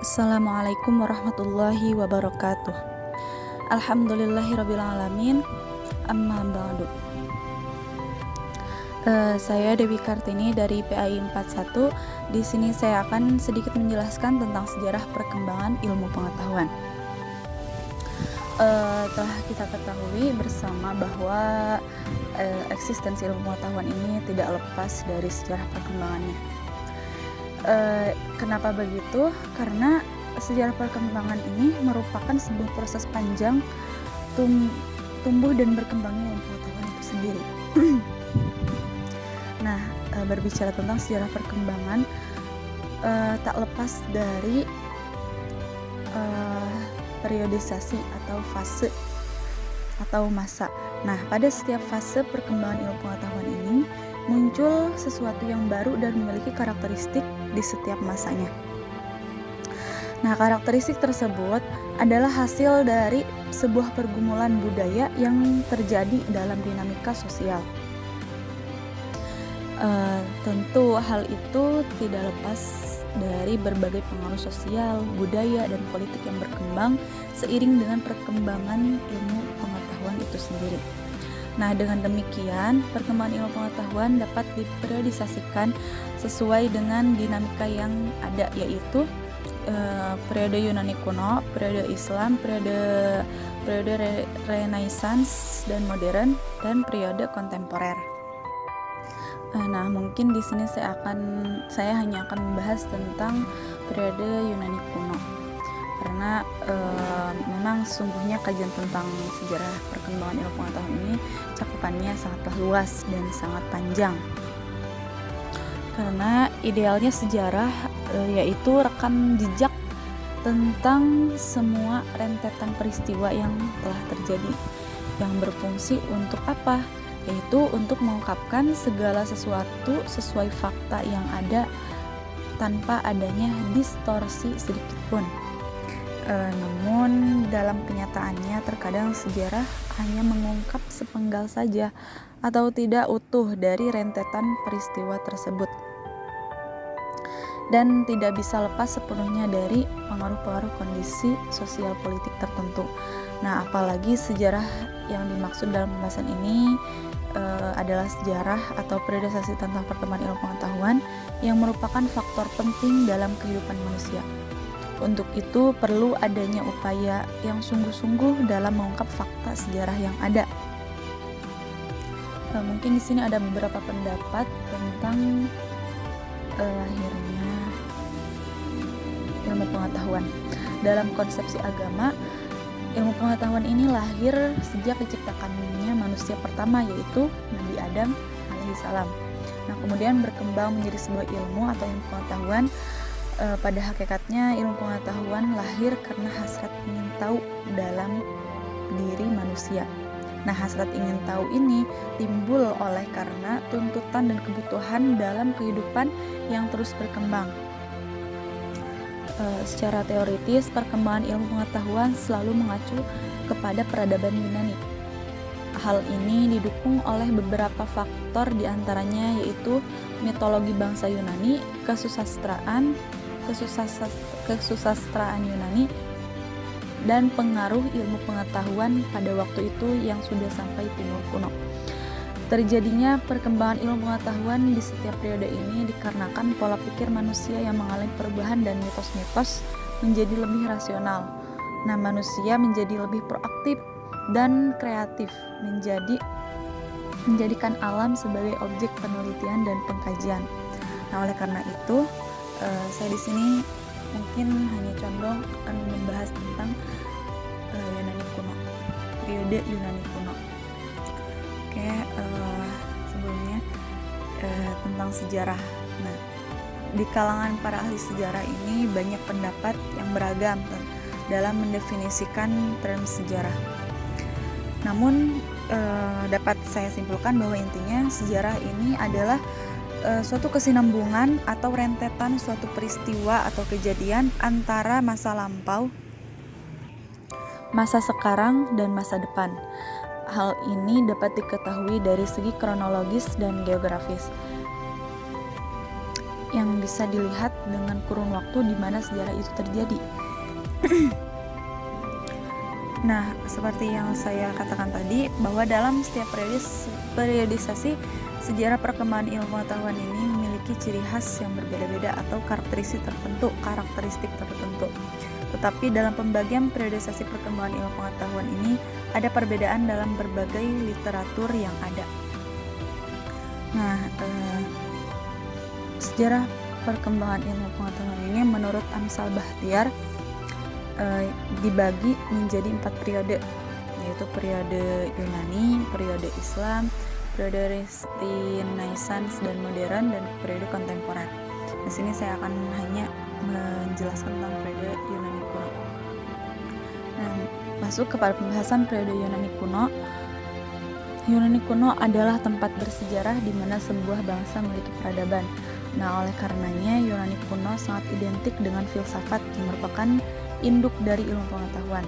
Assalamualaikum warahmatullahi wabarakatuh. Alhamdulillahirrabbilalamin. Amma ba'du. Saya Dewi Kartini dari PAI 41. Di sini saya akan sedikit menjelaskan tentang sejarah perkembangan ilmu pengetahuan. Telah kita ketahui bersama bahwa eksistensi ilmu pengetahuan ini tidak lepas dari sejarah perkembangannya. Kenapa begitu? Karena sejarah perkembangan ini merupakan sebuah proses panjang tumbuh dan berkembangnya ilmu pengetahuan itu sendiri. Nah, berbicara tentang sejarah perkembangan, tak lepas dari periodisasi atau fase atau masa. Nah, pada setiap fase perkembangan ilmu pengetahuan ini muncul sesuatu yang baru dan memiliki karakteristik di setiap masanya. Nah, karakteristik tersebut adalah hasil dari sebuah pergumulan budaya yang terjadi dalam dinamika sosial. Tentu hal itu tidak lepas dari berbagai pengaruh sosial, budaya, dan politik yang berkembang seiring dengan perkembangan ilmu pengetahuan itu sendiri. Nah, dengan demikian, perkembangan ilmu pengetahuan dapat diperiodisasikan sesuai dengan dinamika yang ada, yaitu periode Yunani kuno, periode Islam, periode Renaissance dan modern, dan periode kontemporer. Nah, mungkin di sini saya hanya akan membahas tentang periode Yunani kuno. Karena memang sungguhnya kajian tentang sejarah perkembangan ilmu pengetahuan ini cakupannya sangatlah luas dan sangat panjang. Karena idealnya sejarah yaitu rekam jejak tentang semua rentetan peristiwa yang telah terjadi, yang berfungsi untuk apa? Yaitu untuk mengungkapkan segala sesuatu sesuai fakta yang ada tanpa adanya distorsi sedikitpun. Namun dalam kenyataannya terkadang sejarah hanya mengungkap sepenggal saja atau tidak utuh dari rentetan peristiwa tersebut, dan tidak bisa lepas sepenuhnya dari pengaruh-pengaruh kondisi sosial politik tertentu. Nah, apalagi sejarah yang dimaksud dalam pembahasan ini adalah sejarah atau periodisasi tentang perkembangan ilmu pengetahuan yang merupakan faktor penting dalam kehidupan manusia. Untuk itu perlu adanya upaya yang sungguh-sungguh dalam mengungkap fakta sejarah yang ada. Mungkin di sini ada beberapa pendapat tentang lahirnya ilmu pengetahuan. Dalam konsepsi agama, ilmu pengetahuan ini lahir sejak diciptakannya manusia pertama, yaitu Nabi Adam alaihissalam. Nah, kemudian berkembang menjadi sebuah ilmu atau ilmu pengetahuan. Pada hakikatnya ilmu pengetahuan lahir karena hasrat ingin tahu dalam diri manusia. Nah, hasrat ingin tahu ini timbul oleh karena tuntutan dan kebutuhan dalam kehidupan yang terus berkembang. Secara teoritis, perkembangan ilmu pengetahuan selalu mengacu kepada peradaban Yunani. Hal ini didukung oleh beberapa faktor, diantaranya yaitu mitologi bangsa Yunani, kesusastraan Yunani, dan pengaruh ilmu pengetahuan pada waktu itu yang sudah sampai timur kuno. Terjadinya perkembangan ilmu pengetahuan di setiap periode ini dikarenakan pola pikir manusia yang mengalami perubahan dan mitos-mitos menjadi lebih rasional. Nah, manusia menjadi lebih proaktif dan kreatif, menjadikan alam sebagai objek penelitian dan pengkajian. Nah, oleh karena itu saya di sini mungkin hanya condong akan membahas tentang Yunani kuno, periode Yunani kuno. Oke, sebelumnya tentang sejarah. Nah, di kalangan para ahli sejarah ini banyak pendapat yang beragam dalam mendefinisikan term sejarah. Namun dapat saya simpulkan bahwa intinya sejarah ini adalah suatu kesinambungan atau rentetan suatu peristiwa atau kejadian antara masa lampau, masa sekarang, dan masa depan. Hal ini dapat diketahui dari segi kronologis dan geografis. yang bisa dilihat dengan kurun waktu di mana sejarah itu terjadi. Nah, seperti yang saya katakan tadi, bahwa dalam setiap periodisasi sejarah perkembangan ilmu pengetahuan ini memiliki ciri khas yang berbeda-beda atau karakteristik tertentu. Tetapi dalam pembagian periodisasi perkembangan ilmu pengetahuan ini ada perbedaan dalam berbagai literatur yang ada. Nah, sejarah perkembangan ilmu pengetahuan ini menurut Amsal Bahtiar dibagi menjadi 4 periode, yaitu periode Yunani, periode Islam, periode Renaissance dan modern, dan periode kontemporer. Di sini saya akan hanya menjelaskan tentang periode Yunani kuno. Nah, masuk kepada pembahasan periode Yunani kuno. Yunani kuno adalah tempat bersejarah di mana sebuah bangsa memiliki peradaban. Nah, oleh karenanya Yunani kuno sangat identik dengan filsafat yang merupakan induk dari ilmu pengetahuan.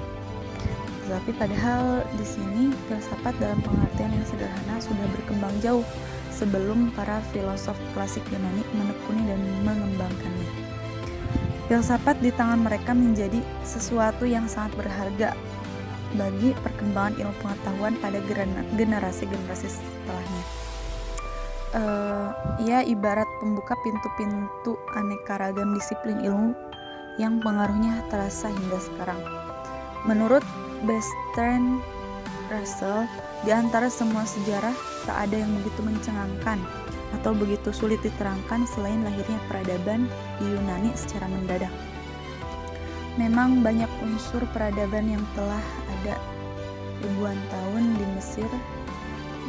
Tetapi padahal di sini filsafat dalam pengertian yang sederhana sudah berkembang jauh sebelum para filosof klasik Yunani menekuni dan mengembangkannya. Filsafat di tangan mereka menjadi sesuatu yang sangat berharga bagi perkembangan ilmu pengetahuan pada generasi-generasi setelahnya. Ia ibarat pembuka pintu-pintu aneka ragam disiplin ilmu yang pengaruhnya terasa hingga sekarang. Menurut Bertrand Russell, di antara semua sejarah tak ada yang begitu mencengangkan atau begitu sulit diterangkan selain lahirnya peradaban di Yunani secara mendadak. Memang banyak unsur peradaban yang telah ada ribuan tahun di Mesir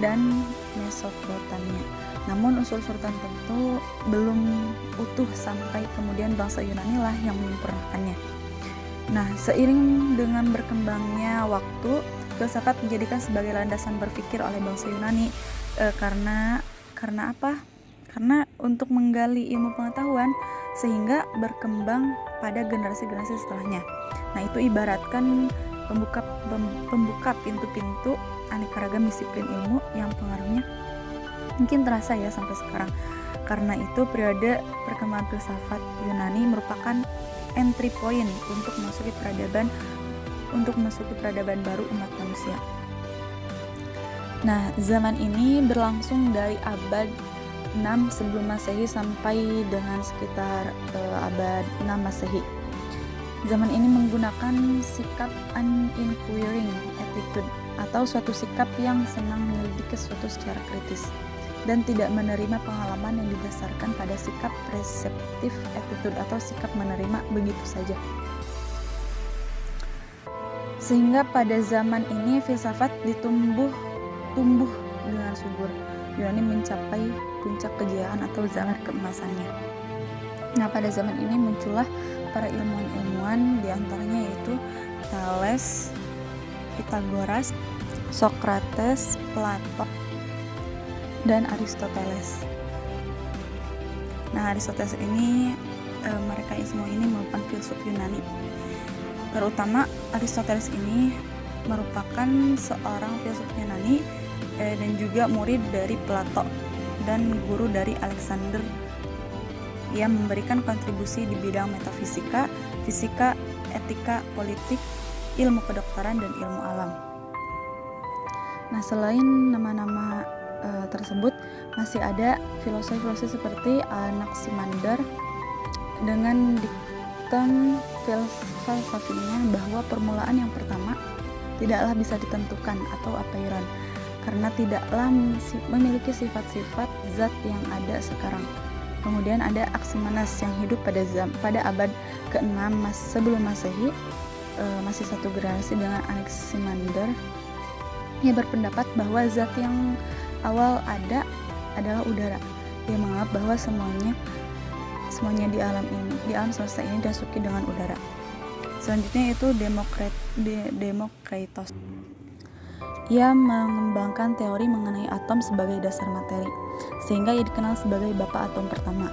dan Mesopotamia. Namun unsur-unsur tertentu belum utuh sampai kemudian bangsa Yunani lah yang menyempurnakannya. Nah, seiring dengan berkembangnya waktu, filsafat dijadikan sebagai landasan berpikir oleh bangsa Yunani. Karena apa? Karena untuk menggali ilmu pengetahuan sehingga berkembang pada generasi-generasi setelahnya. Nah, itu ibaratkan pembuka pintu-pintu aneka ragam disiplin ilmu yang pengaruhnya mungkin terasa ya sampai sekarang. Karena itu periode perkembangan filsafat Yunani merupakan entry point untuk memasuki peradaban baru umat manusia. Nah, zaman ini berlangsung dari abad 6 sebelum Masehi sampai dengan sekitar abad 6 Masehi. Zaman ini menggunakan sikap uninquiring attitude atau suatu sikap yang senang menyelidiki sesuatu secara kritis dan tidak menerima pengalaman yang didasarkan pada sikap receptive attitude atau sikap menerima begitu saja. Sehingga pada zaman ini filsafat tumbuh dengan subur. Yunani mencapai puncak kejayaan atau zaman keemasannya. Nah, pada zaman ini muncullah para ilmuwan-ilmuwan, diantaranya yaitu Thales, Pythagoras, Socrates, Plato, dan Aristoteles. Nah, Aristoteles ini mereka semua ini merupakan filsuf Yunani. Terutama Aristoteles ini merupakan seorang filsuf Yunani dan juga murid dari Plato dan guru dari Alexander. Ia memberikan kontribusi di bidang metafisika, fisika, etika, politik, ilmu kedokteran, dan ilmu alam. Nah, selain nama-nama tersebut, masih ada filosofi-filosofi seperti Anaximander dengan diktum filsafinya bahwa permulaan yang pertama tidaklah bisa ditentukan atau apeiron, karena tidaklah memiliki sifat-sifat zat yang ada sekarang. Kemudian ada Anaximenes yang hidup pada abad ke-6 sebelum Masehi, masih satu generasi dengan Anaximander. Ia berpendapat bahwa zat yang awal ada adalah udara. Dia menganggap bahwa semuanya di alam semesta ini disuki dengan udara. Selanjutnya itu Demokritos. Ia mengembangkan teori mengenai atom sebagai dasar materi, sehingga ia dikenal sebagai bapak atom pertama.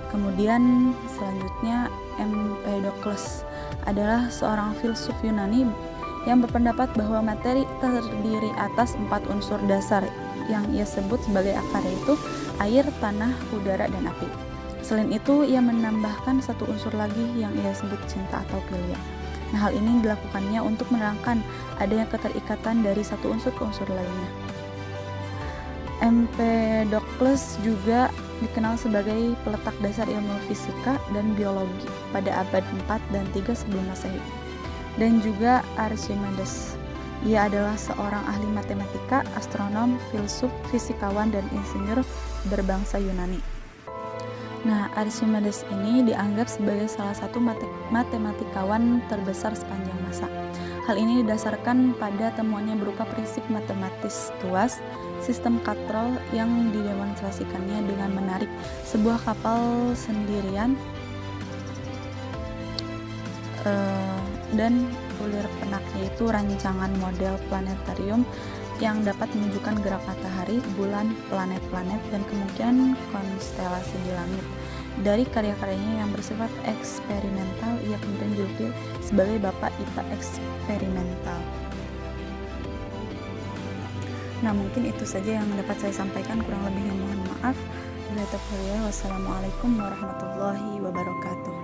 Kemudian selanjutnya Empedokles adalah seorang filsuf Yunani yang berpendapat bahwa materi terdiri atas 4 unsur dasar yang ia sebut sebagai akar, yaitu air, tanah, udara, dan api. Selain itu, ia menambahkan satu unsur lagi yang ia sebut cinta atau philia. Nah, hal ini dilakukannya untuk menerangkan adanya keterikatan dari satu unsur ke unsur lainnya. Empedokles juga dikenal sebagai peletak dasar ilmu fisika dan biologi pada abad 4 dan 3 sebelum Masehi. Dan juga Archimedes. Ia adalah seorang ahli matematika, astronom, filsuf, fisikawan, dan insinyur berbangsa Yunani. Nah, Archimedes ini dianggap sebagai salah satu matematikawan terbesar sepanjang masa. Hal ini didasarkan pada temuannya berupa prinsip matematis tuas, sistem katrol yang didemonstrasikannya dengan menarik sebuah kapal sendirian dan ulir penak, yaitu rancangan model planetarium yang dapat menunjukkan gerak matahari, bulan, planet-planet, dan kemungkinan konstelasi di langit. Dari karya-karyanya yang bersifat eksperimental, ia kemudian dijuluki sebagai Bapak IPA eksperimental. Nah, mungkin itu saja yang dapat saya sampaikan, kurang lebihnya mohon maaf. Wassalamualaikum warahmatullahi wabarakatuh.